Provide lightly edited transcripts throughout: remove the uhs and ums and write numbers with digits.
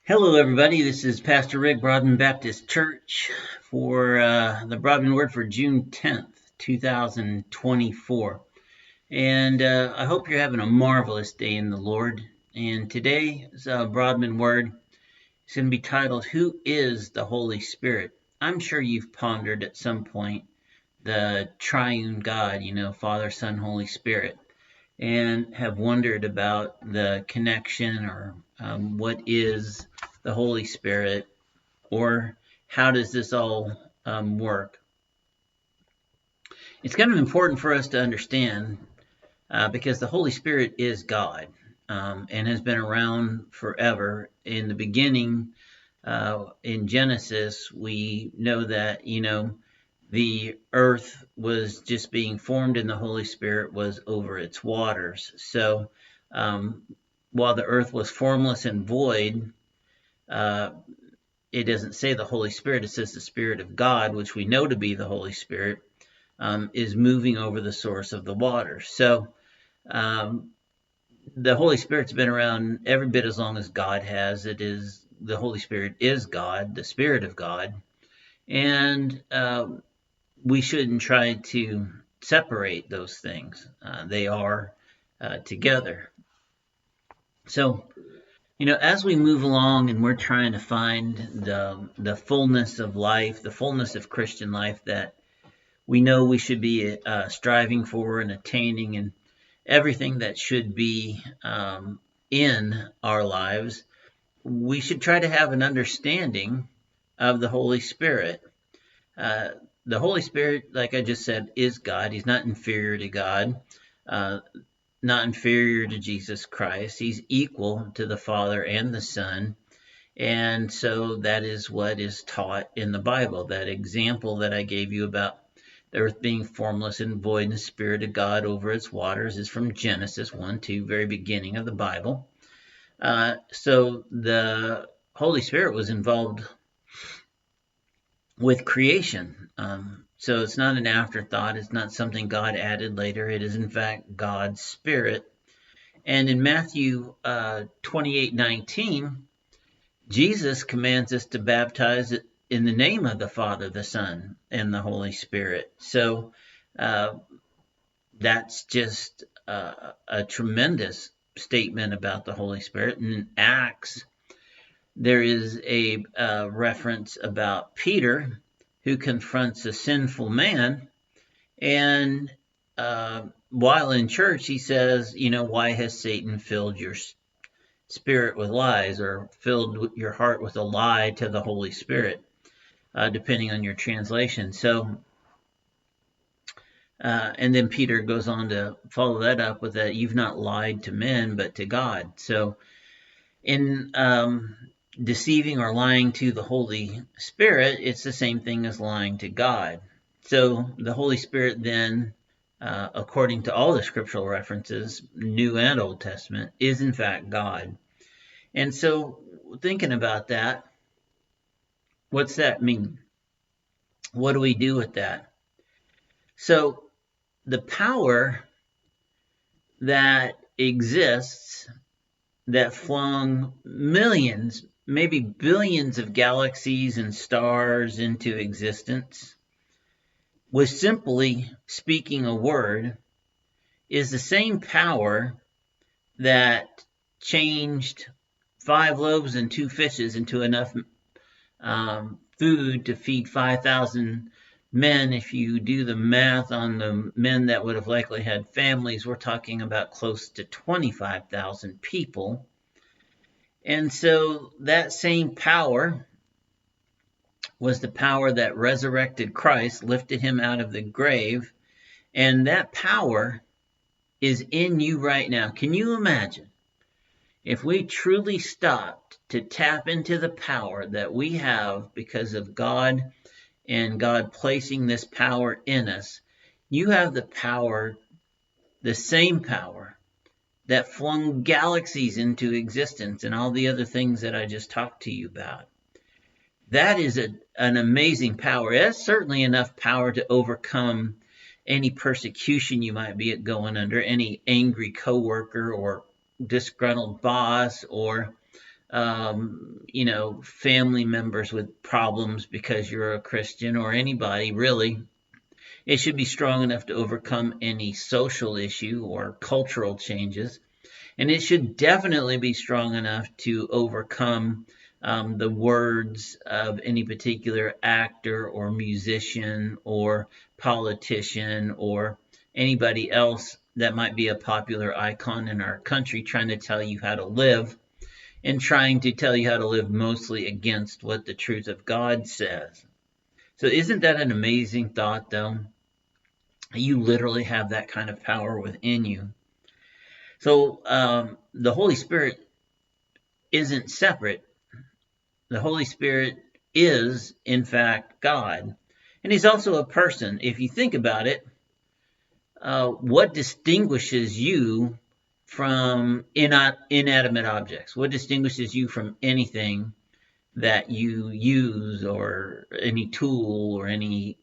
Hello, everybody. This is Pastor Rick, Broadman Baptist Church, for the Broadman Word for June 10th, 2024. And I hope you're having a marvelous day in the Lord. And today's Broadman Word is going to be titled, Who is the Holy Spirit? I'm sure you've pondered at some point the triune God, Father, Son, Holy Spirit, and have wondered about the connection or what is the Holy Spirit, or how does this all work? It's kind of important for us to understand because the Holy Spirit is God and has been around forever. In the beginning, in Genesis, we know that, the earth was just being formed and the Holy Spirit was over its waters. So while the earth was formless and void, uh, it doesn't say the Holy Spirit, it says the Spirit of God, which we know to be the Holy Spirit, is moving over the source of the water. So um, the Holy Spirit's been around every bit as long as God has. The Holy Spirit is God, the Spirit of God, and we shouldn't try to separate those things. They are together. So as we move along and we're trying to find the fullness of life, the fullness of Christian life that we know we should be striving for and attaining, and everything that should be in our lives, we should try to have an understanding of the Holy Spirit. Uh, the Holy Spirit, like I just said, is God. He's not inferior to God. Not inferior to Jesus Christ. He's equal to the Father and the Son. And so that is what is taught in the Bible. That example that I gave you about the earth being formless and void and the Spirit of God over its waters is from Genesis 1-2, very beginning of the Bible. So the Holy Spirit was involved with creation. So it's not an afterthought. It's not something God added later. It is, in fact, God's Spirit. And in Matthew 28:19, Jesus commands us to baptize in the name of the Father, the Son, and the Holy Spirit. So that's just a tremendous statement about the Holy Spirit. And in Acts, there is a reference about Peter, who confronts a sinful man, and while in church, he says, why has Satan filled your spirit with lies, or filled your heart with a lie to the Holy Spirit, depending on your translation. So, and then Peter goes on to follow that up with that you've not lied to men, but to God. So in deceiving or lying to the Holy Spirit, it's the same thing as lying to God. So the Holy Spirit then, according to all the scriptural references, New and Old Testament, is in fact God. And so thinking about that, what's that mean? What do we do with that? So the power that exists that flung millions, maybe billions of galaxies and stars into existence, was simply speaking a word, is the same power that changed 5 loaves and 2 fishes into enough food to feed 5,000 men. If you do the math on the men that would have likely had families, we're talking about close to 25,000 people. And so that same power was the power that resurrected Christ, lifted him out of the grave, and that power is in you right now. Can you imagine if we truly stopped to tap into the power that we have because of God and God placing this power in us? You have the power, the same power that flung galaxies into existence and all the other things that I just talked to you about. That is an amazing power. That's certainly enough power to overcome any persecution you might be going under, any angry coworker or disgruntled boss, or family members with problems because you're a Christian, or anybody really. It should be strong enough to overcome any social issue or cultural changes. And it should definitely be strong enough to overcome the words of any particular actor or musician or politician or anybody else that might be a popular icon in our country trying to tell you how to live, and trying to tell you how to live mostly against what the truth of God says. So, isn't that an amazing thought, though? You literally have that kind of power within you. So, the Holy Spirit isn't separate. The Holy Spirit is, in fact, God. And He's also a person. If you think about it, what distinguishes you from inanimate objects? What distinguishes you from anything that you use, or any tool, or any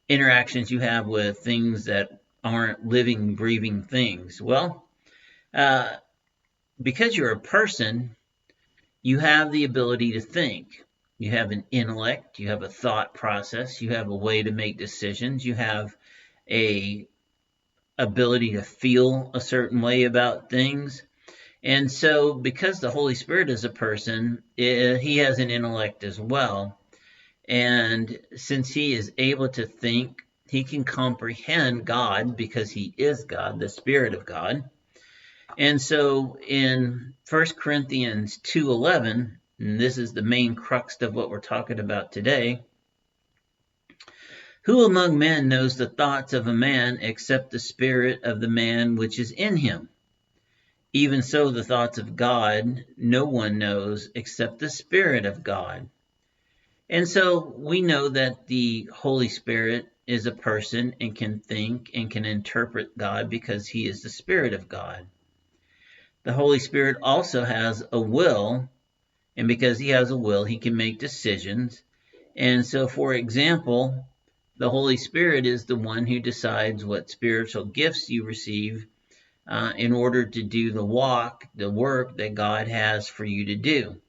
interactions you have with things that aren't living, breathing things? Well, uh, because you're a person, you have the ability to think. You have an intellect, you have a thought process, you have a way to make decisions, you have a ability to feel a certain way about things. And so, because the Holy Spirit is a person, he has an intellect as well. And since he is able to think, he can comprehend God because he is God, the Spirit of God. And so in 1 Corinthians 2:11, and this is the main crux of what we're talking about today, who among men knows the thoughts of a man except the spirit of the man which is in him? Even so, the thoughts of God no one knows except the Spirit of God. And so we know that the Holy Spirit is a person and can think and can interpret God because he is the Spirit of God. The Holy Spirit also has a will, and because he has a will, he can make decisions. And so, for example, the Holy Spirit is the one who decides what spiritual gifts you receive in order to do the work that God has for you to do.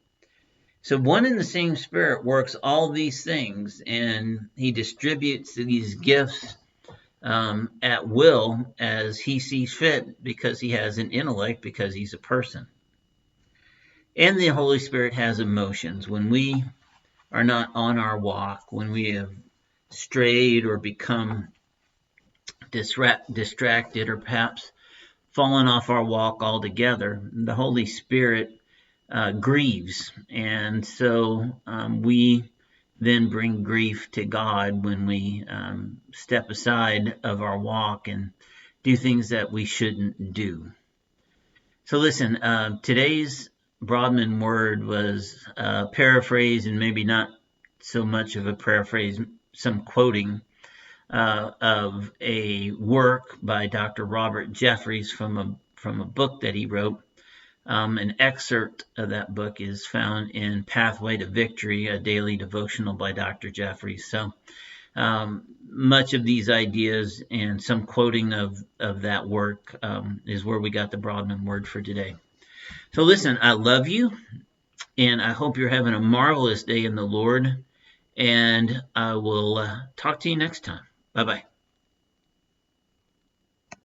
So one and the same Spirit works all these things, and he distributes these gifts at will as he sees fit, because he has an intellect, because he's a person. And the Holy Spirit has emotions. When we are not on our walk, when we have strayed or become distracted, or perhaps fallen off our walk altogether, the Holy Spirit grieves. And so we then bring grief to God when we step aside of our walk and do things that we shouldn't do. So listen, today's Broadman word was paraphrased, and maybe not so much of a paraphrase, some quoting of a work by Dr. Robert Jeffries from a book that he wrote. An excerpt of that book is found in Pathway to Victory, a daily devotional by Dr. Jeffries. So much of these ideas and some quoting of that work is where we got the Broadman word for today. So listen, I love you, and I hope you're having a marvelous day in the Lord, and I will talk to you next time. Bye-bye.